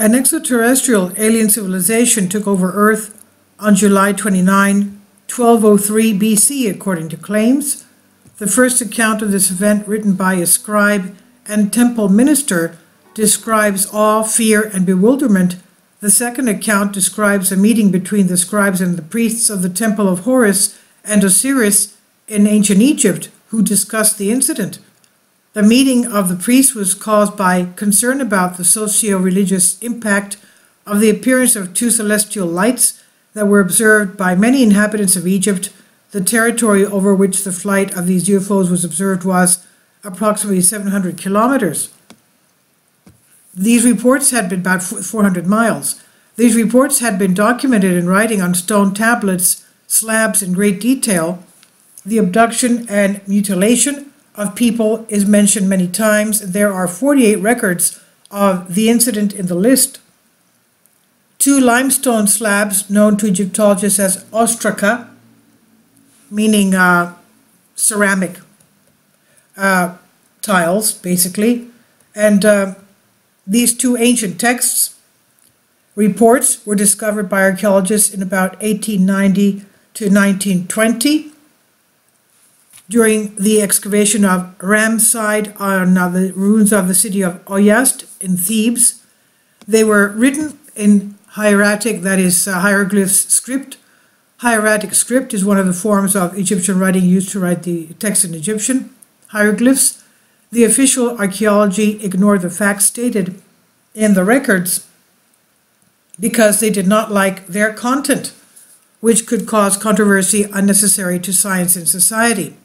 An extraterrestrial alien civilization took over Earth on July 29, 1203 BC, according to claims. The first account of this event, written by a scribe and temple minister, describes awe, fear, and bewilderment. The second account describes a meeting between the scribes and the priests of the temple of Horus and Osiris in ancient Egypt, who discussed the incident. The meeting of the priests was caused by concern about the socio-religious impact of the appearance of two celestial lights that were observed by many inhabitants of Egypt. The territory over which the flight of these UFOs was observed was approximately 700 kilometers. These reports had been about 400 miles. These reports had been documented in writing on stone tablets, slabs in great detail. The abduction and mutilation of people is mentioned many times. There are 48 records of the incident in the list. Two limestone slabs known to Egyptologists as ostraca, meaning ceramic tiles, basically. And these two ancient texts reports were discovered by archaeologists in about 1890 to 1920 during the excavation of Ramside on the ruins of the city of Oyast in Thebes. They were written in hieratic, that is hieroglyphs script. Hieratic script is one of the forms of Egyptian writing used to write the text in Egyptian hieroglyphs. The official archaeology ignored the facts stated in the records because they did not like their content, which could cause controversy unnecessary to science and society.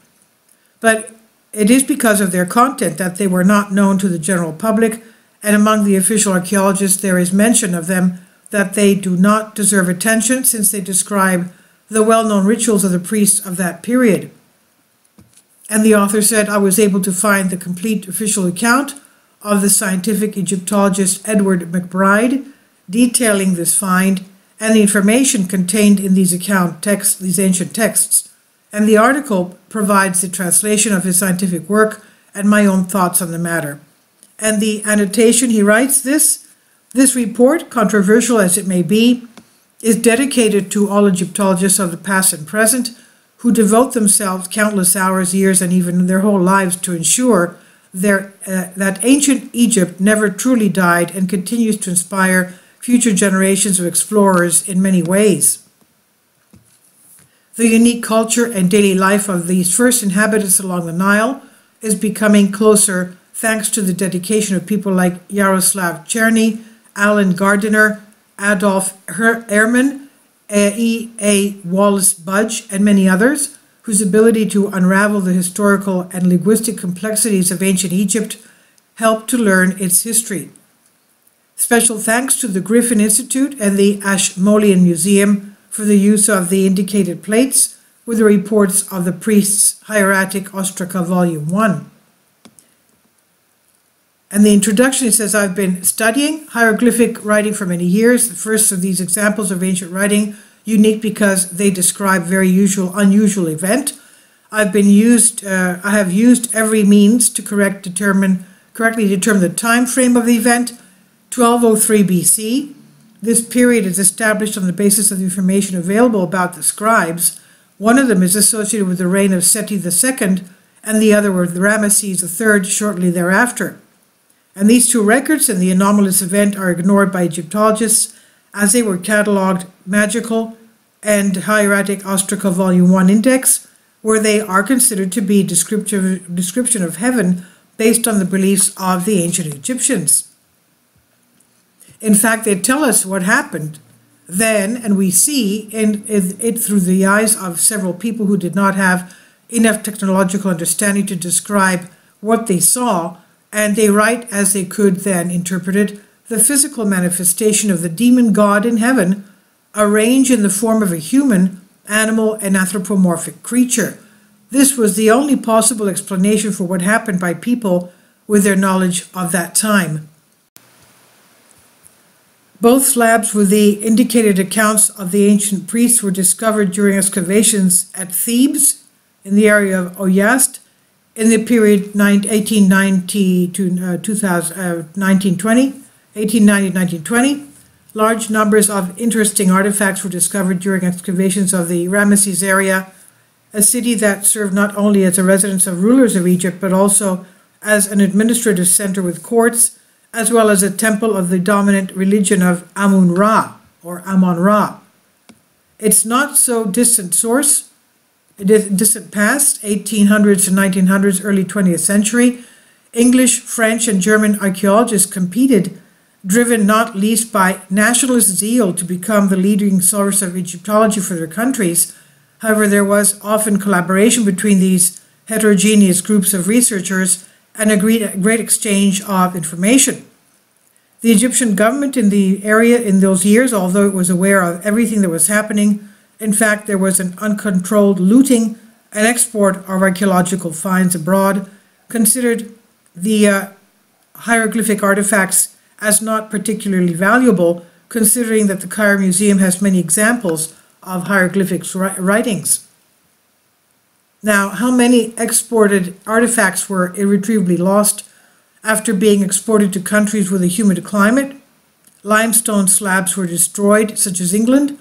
But it is because of their content that they were not known to the general public, and among the official archaeologists there is mention of them that they do not deserve attention since they describe the well-known rituals of the priests of that period. And the author said, I was able to find the complete official account of the scientific Egyptologist Edward McBride detailing this find and the information contained in these ancient texts. And the article provides the translation of his scientific work and my own thoughts on the matter. And the annotation, he writes this report, controversial as it may be, is dedicated to all Egyptologists of the past and present who devote themselves countless hours, years, and even their whole lives to ensure that ancient Egypt never truly died and continues to inspire future generations of explorers in many ways. The unique culture and daily life of these first inhabitants along the Nile is becoming closer thanks to the dedication of people like Yaroslav Cherny, Alan Gardiner, Adolf Ehrman, E.A. Wallace Budge, and many others, whose ability to unravel the historical and linguistic complexities of ancient Egypt helped to learn its history. Special thanks to the Griffin Institute and the Ashmolean Museum for the use of the indicated plates with the reports of the priests' hieratic ostraca volume 1. And the introduction, it says, I've been studying hieroglyphic writing for many years. The first of these examples of ancient writing, unique because they describe very unusual event. I have used every means to correctly determine the time frame of the event, 1203 BC. This period is established on the basis of the information available about the scribes. One of them is associated with the reign of Seti II, and the other with Ramesses III shortly thereafter. And these two records and the anomalous event are ignored by Egyptologists as they were catalogued magical and hieratic ostraca volume 1 index, where they are considered to be description of heaven based on the beliefs of the ancient Egyptians. In fact, they tell us what happened then, and we see it through the eyes of several people who did not have enough technological understanding to describe what they saw, and they write as they could then interpret it, the physical manifestation of the demon god in heaven, arranged in the form of a human, animal, and anthropomorphic creature. This was the only possible explanation for what happened by people with their knowledge of that time. Both slabs with the indicated accounts of the ancient priests were discovered during excavations at Thebes in the area of Oyast in the period 1890 to 1920. 1890-1920. Large numbers of interesting artifacts were discovered during excavations of the Ramesses area, a city that served not only as a residence of rulers of Egypt, but also as an administrative center with courts, as well as a temple of the dominant religion of Amun-Ra, or Amon-Ra. Its not so distant source, distant past, 1800s to 1900s, early 20th century, English, French, and German archaeologists competed, driven not least by nationalist zeal to become the leading source of Egyptology for their countries. However, there was often collaboration between these heterogeneous groups of researchers and a great exchange of information. The Egyptian government in the area in those years, although it was aware of everything that was happening, in fact, there was an uncontrolled looting and export of archaeological finds abroad, considered the hieroglyphic artifacts as not particularly valuable, considering that the Cairo Museum has many examples of hieroglyphics writings. Now, how many exported artifacts were irretrievably lost after being exported to countries with a humid climate? Limestone slabs were destroyed, such as England.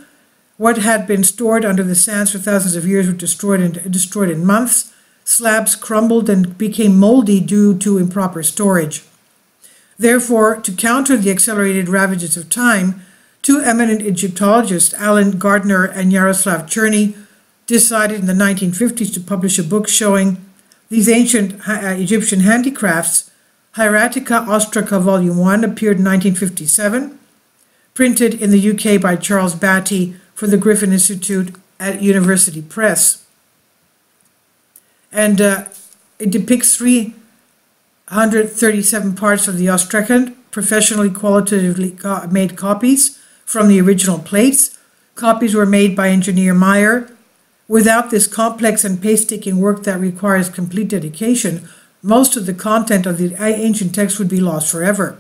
What had been stored under the sands for thousands of years was destroyed in months. Slabs crumbled and became moldy due to improper storage. Therefore, to counter the accelerated ravages of time, two eminent Egyptologists, Alan Gardner and Yaroslav Cherny, decided in the 1950s to publish a book showing these ancient Egyptian handicrafts. Hieratica Ostraca Volume 1 appeared in 1957, printed in the UK by Charles Batty for the Griffin Institute at University Press. And it depicts 337 parts of the ostracan, professionally qualitatively made copies from the original plates. Copies were made by engineer Meyer. Without this complex and painstaking work that requires complete dedication, most of the content of the ancient text would be lost forever.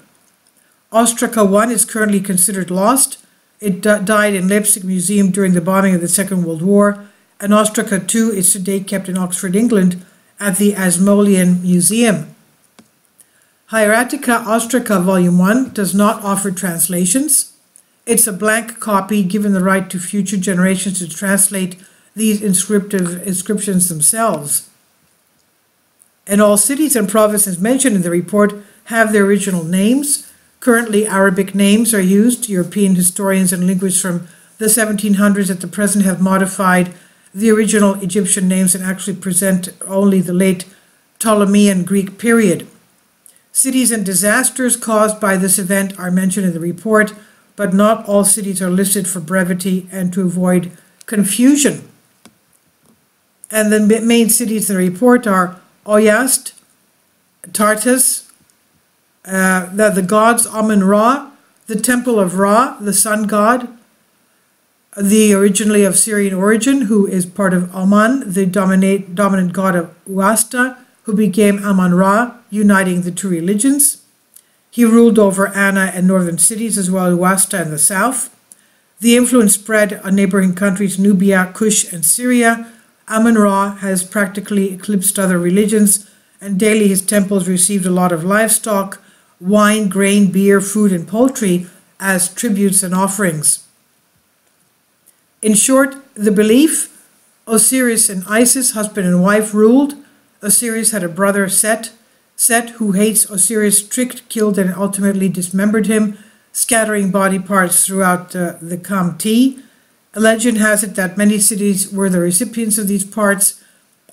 Ostraca 1 is currently considered lost. It died in Leipzig Museum during the bombing of the Second World War, and Ostraca 2 is today kept in Oxford, England, at the Asmolean Museum. Hieratica Ostraca Volume 1 does not offer translations. It's a blank copy given the right to future generations to translate these inscriptions themselves. And all cities and provinces mentioned in the report have their original names. Currently, Arabic names are used. European historians and linguists from the 1700s at the present have modified the original Egyptian names and actually present only the late Ptolemean Greek period. Cities and disasters caused by this event are mentioned in the report, but not all cities are listed for brevity and to avoid confusion. And the main cities in the report are Oyast, Tartus, the gods Amun-Ra, the temple of Ra, the sun god, the originally of Syrian origin, who is part of Aman, the dominant god of Uasta, who became Amon-Ra, uniting the two religions. He ruled over Anna and northern cities, as well as Uasta in the south. The influence spread on neighboring countries Nubia, Kush, and Syria. Amun-Ra has practically eclipsed other religions, and daily his temples received a lot of livestock, wine, grain, beer, food, and poultry as tributes and offerings. In short, the belief: Osiris and Isis, husband and wife, ruled. Osiris had a brother, Set. Set, who hates Osiris, tricked, killed, and ultimately dismembered him, scattering body parts throughout the Kamti. A legend has it that many cities were the recipients of these parts.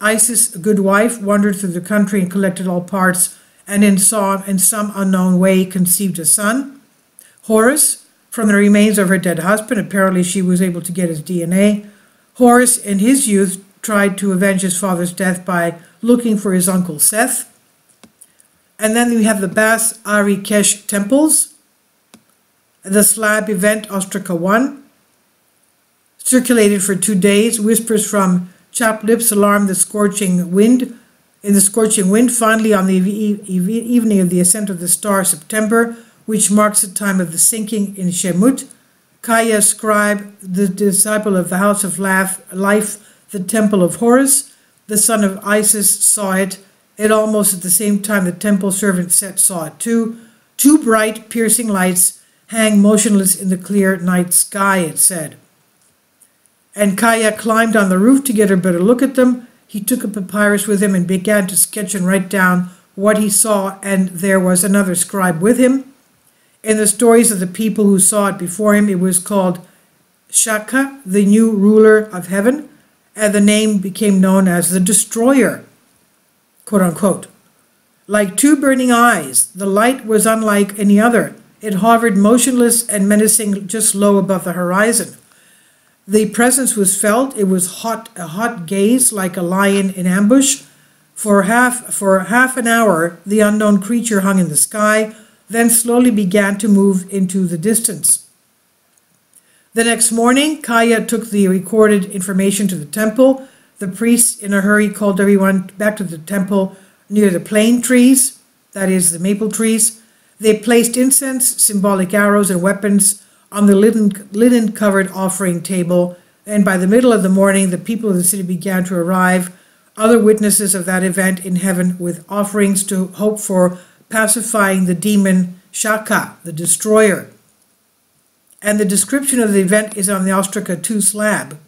Isis, a good wife, wandered through the country and collected all parts, and in some unknown way conceived a son. Horus, from the remains of her dead husband, apparently she was able to get his DNA. Horus, in his youth, tried to avenge his father's death by looking for his uncle Seth. And then we have the Bas Ari Kesh temples. The slab event, Ostraca 1, circulated for 2 days. Whispers from chapped lips alarmed the scorching wind. In the scorching wind, finally on the evening of the ascent of the star September, which marks the time of the sinking in Shemut, Kaya scribe, the disciple of the house of life, the temple of Horus, the son of Isis, saw it. At almost at the same time, the temple servant Set saw it too. Two bright, piercing lights hang motionless in the clear night sky, it said. And Kaya climbed on the roof to get a better look at them. He took a papyrus with him and began to sketch and write down what he saw, and there was another scribe with him. In the stories of the people who saw it before him, it was called Shaka, the new ruler of heaven, and the name became known as the Destroyer, quote unquote. Like two burning eyes, the light was unlike any other. It hovered motionless and menacing just low above the horizon. The presence was felt. It was a hot gaze like a lion in ambush. For half an hour, the unknown creature hung in the sky, then slowly began to move into the distance. The next morning, Kaya took the recorded information to the temple. The priests, in a hurry, called everyone back to the temple near the plane trees, that is, the maple trees. They placed incense, symbolic arrows, and weapons on the linen-covered offering table, and by the middle of the morning, the people of the city began to arrive, other witnesses of that event in heaven, with offerings to hope for pacifying the demon Shaka, the destroyer. And the description of the event is on the ostraca 2 slab.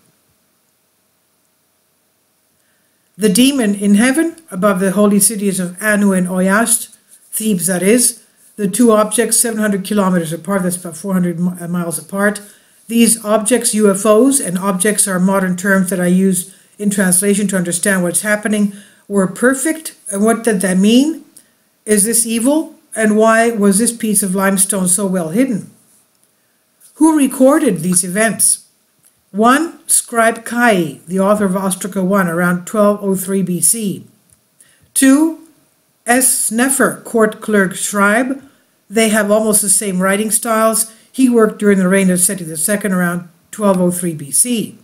The demon in heaven, above the holy cities of Anu and Oyast, Thebes that is, the two objects 700 kilometers apart, that's about 400 miles apart. These objects, UFOs, and objects are modern terms that I use in translation to understand what's happening, were perfect. And what did that mean? Is this evil? And why was this piece of limestone so well hidden? Who recorded these events? 1. Scribe Kai, the author of Ostraca 1, around 1203 BC. 2. S. Sneffer, court clerk scribe. They have almost the same writing styles. He worked during the reign of Seti II around 1203 BC.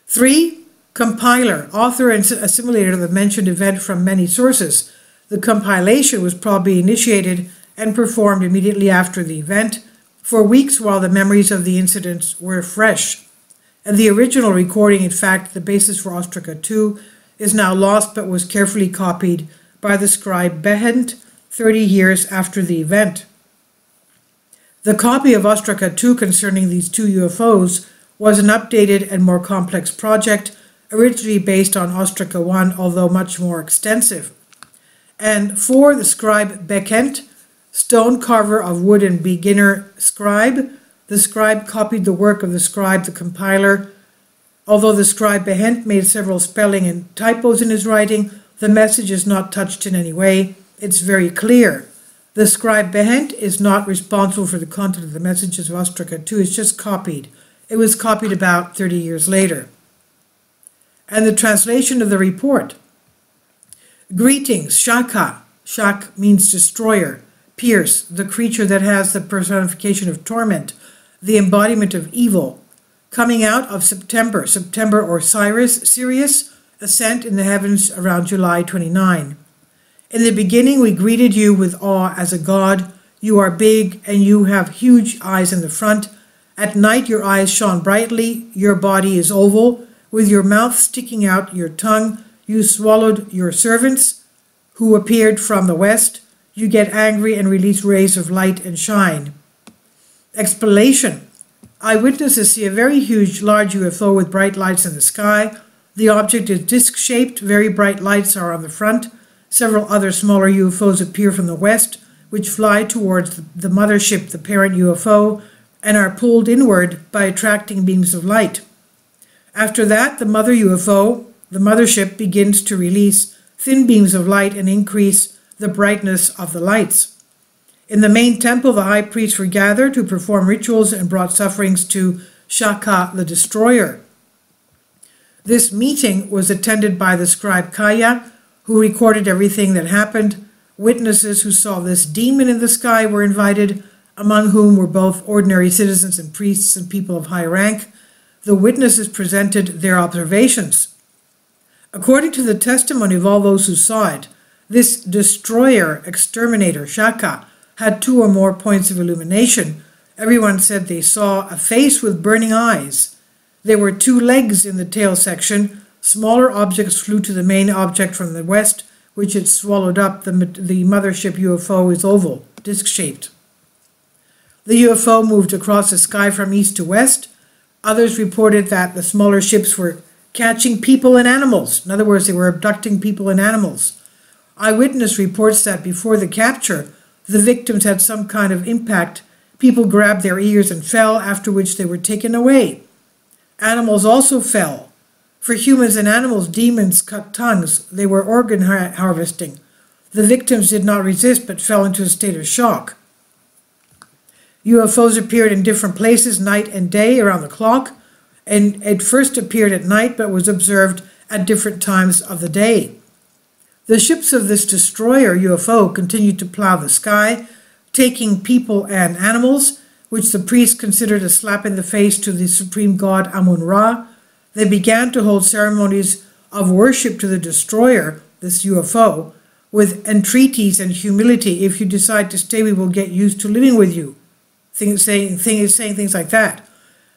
3. Compiler, author and assimilator of the mentioned event from many sources. The compilation was probably initiated and performed immediately after the event, for weeks while the memories of the incidents were fresh. And the original recording, in fact, the basis for Ostraca 2, is now lost but was carefully copied by the scribe Behent 30 years after the event. The copy of Ostraca 2 concerning these two UFOs was an updated and more complex project, originally based on Ostraca 1, although much more extensive. And 4, the scribe Behent, stone carver of wood and beginner scribe. The scribe copied the work of the scribe, the compiler. Although the scribe Behent made several spelling and typos in his writing, the message is not touched in any way. It's very clear. The scribe Behent is not responsible for the content of the messages of Ostraca 2. It's just copied. It was copied about 30 years later. And the translation of the report. Greetings, Shaka. Shak means destroyer. Pierce, the creature that has the personification of torment, the embodiment of evil. Coming out of September or Sirius, ascent in the heavens around July 29. In the beginning we greeted you with awe as a god. You are big and you have huge eyes in the front. At night your eyes shone brightly. Your body is oval. With your mouth sticking out your tongue, you swallowed your servants who appeared from the west. You get angry and release rays of light and shine. Explanation. Eyewitnesses see a very large UFO with bright lights in the sky. The object is disc-shaped. Very bright lights are on the front. Several other smaller UFOs appear from the west, which fly towards the Mothership, the parent UFO, and are pulled inward by attracting beams of light. After that, the mother UFO, the Mothership, begins to release thin beams of light and increase the brightness of the lights. In the main temple, the high priests were gathered to perform rituals and brought sufferings to Shaka, the destroyer. This meeting was attended by the scribe Kaya, who recorded everything that happened. Witnesses who saw this demon in the sky were invited, among whom were both ordinary citizens and priests and people of high rank. The witnesses presented their observations. According to the testimony of all those who saw it, this destroyer, exterminator, Shaka, had 2 or more points of illumination. Everyone said they saw a face with burning eyes. There were 2 legs in the tail section. Smaller objects flew to the main object from the west, which it swallowed up. The Mothership UFO is oval, disc-shaped. The UFO moved across the sky from east to west. Others reported that the smaller ships were catching people and animals. In other words, they were abducting people and animals. Eyewitness reports that before the capture, the victims had some kind of impact. People grabbed their ears and fell, after which they were taken away. Animals also fell. For humans and animals, demons cut tongues. They were organ harvesting. The victims did not resist but fell into a state of shock. UFOs appeared in different places, night and day, around the clock, and it first appeared at night but was observed at different times of the day. The ships of this destroyer UFO continued to plow the sky, taking people and animals, which the priests considered a slap in the face to the supreme god Amun-Ra. They began to hold ceremonies of worship to the destroyer, this UFO, with entreaties and humility. If you decide to stay, we will get used to living with you. Saying things like that.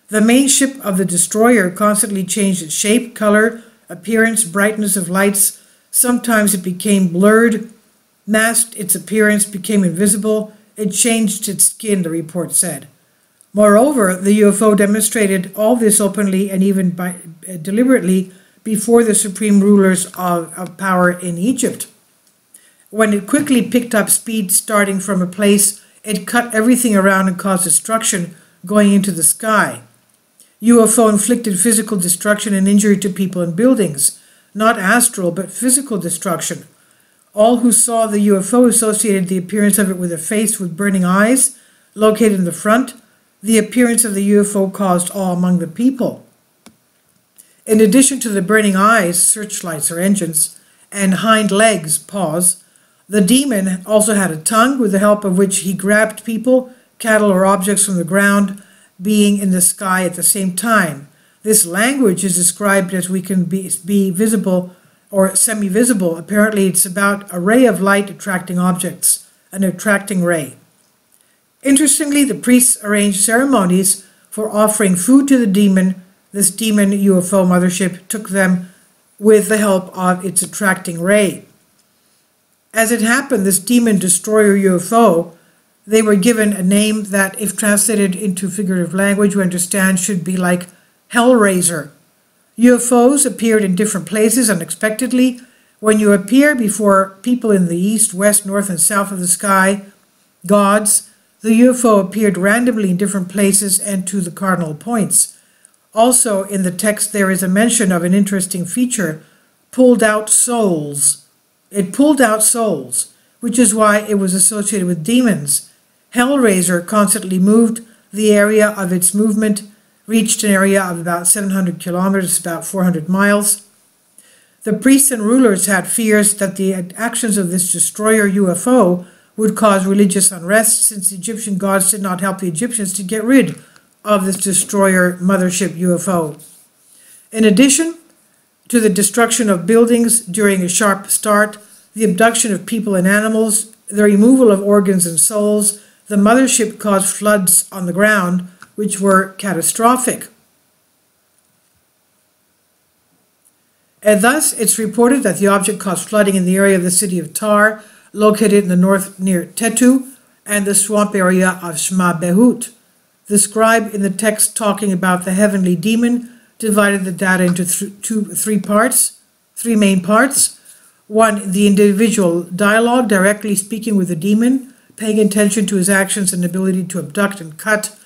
The main ship of the destroyer constantly changed its shape, color, appearance, brightness of lights. Sometimes it became blurred, masked, its appearance became invisible. It changed its skin, the report said. Moreover, the UFO demonstrated all this openly and even deliberately before the supreme rulers of power in Egypt. When it quickly picked up speed starting from a place, it cut everything around and caused destruction going into the sky. UFO inflicted physical destruction and injury to people and buildings, not astral but physical destruction. All who saw the UFO associated the appearance of it with a face with burning eyes located in the front. The appearance of the UFO caused awe among the people. In addition to the burning eyes, searchlights or engines, and hind legs, paws, the demon also had a tongue with the help of which he grabbed people, cattle, or objects from the ground, being in the sky at the same time. This language is described as we can be visible or semi-visible. Apparently it's about a ray of light attracting objects, an attracting ray. Interestingly, the priests arranged ceremonies for offering food to the demon. This demon UFO mothership took them with the help of its attracting ray. As it happened, this demon destroyer UFO, they were given a name that, if translated into figurative language, we understand should be like Hellraiser. UFOs appeared in different places unexpectedly. When you appear before people in the east, west, north, and south of the sky, gods, the UFO appeared randomly in different places and to the cardinal points. Also, in the text, there is a mention of an interesting feature, pulled out souls. It pulled out souls, which is why it was associated with demons. Hellraiser constantly moved. The area of its movement reached an area of about 700 kilometers, about 400 miles. The priests and rulers had fears that the actions of this destroyer UFO would cause religious unrest, since the Egyptian gods did not help the Egyptians to get rid of this destroyer mothership UFO. In addition to the destruction of buildings during a sharp start, the abduction of people and animals, the removal of organs and souls, the mothership caused floods on the ground, which were catastrophic. And thus, it's reported that the object caused flooding in the area of the city of Tar, located in the north near Tetu, and the swamp area of Shma Behut. The scribe in the text talking about the heavenly demon divided the data into three main parts. One, the individual dialogue, directly speaking with the demon, paying attention to his actions and ability to abduct and cut,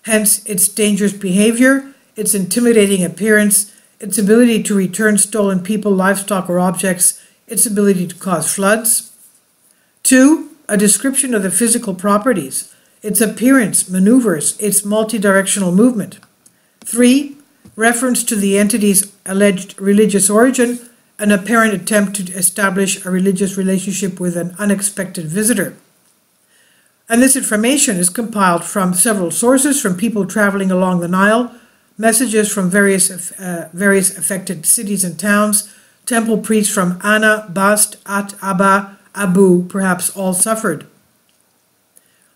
hence its dangerous behavior, its intimidating appearance, its ability to return stolen people, livestock, or objects, its ability to cause floods. 2, a description of the physical properties, its appearance, maneuvers, its multidirectional movement. 3, reference to the entity's alleged religious origin, an apparent attempt to establish a religious relationship with an unexpected visitor. And this information is compiled from several sources, from people traveling along the Nile, messages from various affected cities and towns, temple priests from Anna, Bast, At, Abba, Abu, perhaps all suffered.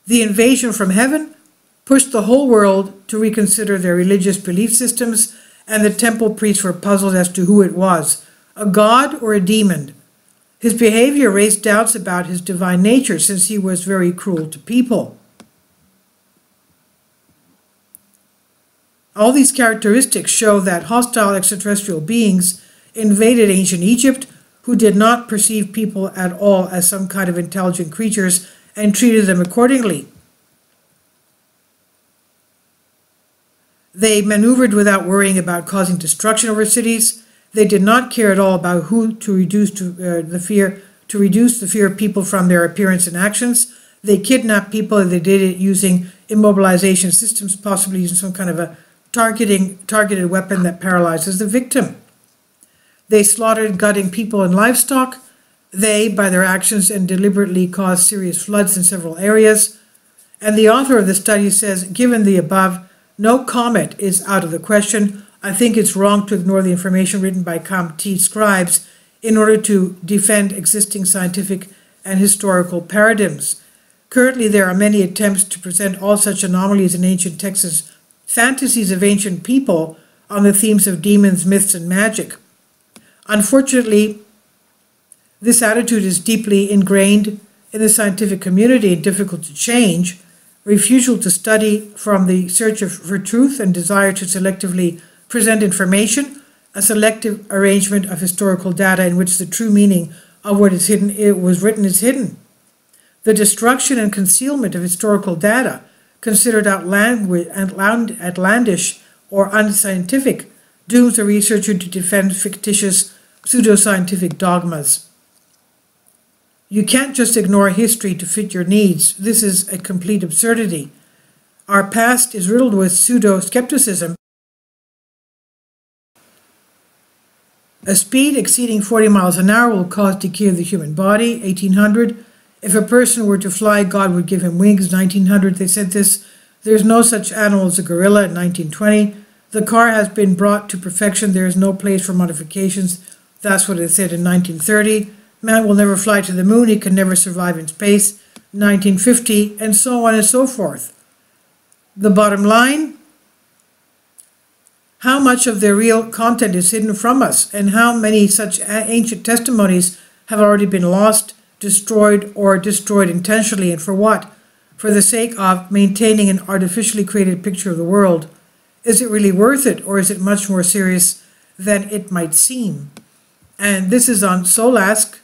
The invasion from heaven pushed the whole world to reconsider their religious belief systems, and the temple priests were puzzled as to who it was, a god or a demon. His behavior raised doubts about his divine nature, since he was very cruel to people. All these characteristics show that hostile extraterrestrial beings invaded ancient Egypt, who did not perceive people at all as some kind of intelligent creatures and treated them accordingly. They maneuvered without worrying about causing destruction over cities. They did not care at all about who to reduce the fear of people from their appearance and actions. They kidnapped people, and they did it using immobilization systems, possibly using some kind of a targeted weapon that paralyzes the victim. They slaughtered, gutting people and livestock. They, by their actions, and deliberately caused serious floods in several areas. And the author of the study says, given the above, no comment is out of the question. I think it's wrong to ignore the information written by competent scribes in order to defend existing scientific and historical paradigms. Currently, there are many attempts to present all such anomalies in ancient texts as fantasies of ancient people on the themes of demons, myths, and magic. Unfortunately, this attitude is deeply ingrained in the scientific community and difficult to change. Refusal to study from the search for truth and desire to selectively present information, a selective arrangement of historical data in which the true meaning of what is hidden, it was written, is hidden. The destruction and concealment of historical data, considered outlandish or unscientific, dooms a researcher to defend fictitious pseudoscientific dogmas. You can't just ignore history to fit your needs. This is a complete absurdity. Our past is riddled with pseudo-skepticism. A speed exceeding 40 miles an hour will cause decay of the human body, 1800. If a person were to fly, God would give him wings, 1900. They said this. There's no such animal as a gorilla, 1920. The car has been brought to perfection. There is no place for modifications. That's what it said in 1930. Man will never fly to the moon. He can never survive in space, 1950, and so on and so forth. The bottom line, how much of their real content is hidden from us, and how many such ancient testimonies have already been lost, destroyed, or destroyed intentionally, and for what? For the sake of maintaining an artificially created picture of the world. Is it really worth it, or is it much more serious than it might seem? And this is on Soul Ask.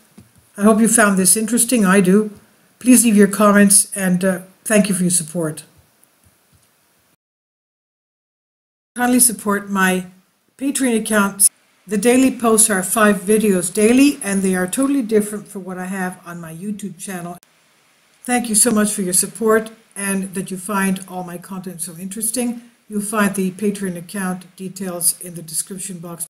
I hope you found this interesting. I do. Please leave your comments, and thank you for your support. Kindly support my Patreon account. The daily posts are 5 videos daily, and they are totally different from what I have on my YouTube channel. Thank you so much for your support, and that you find all my content so interesting. You'll find the Patreon account details in the description box.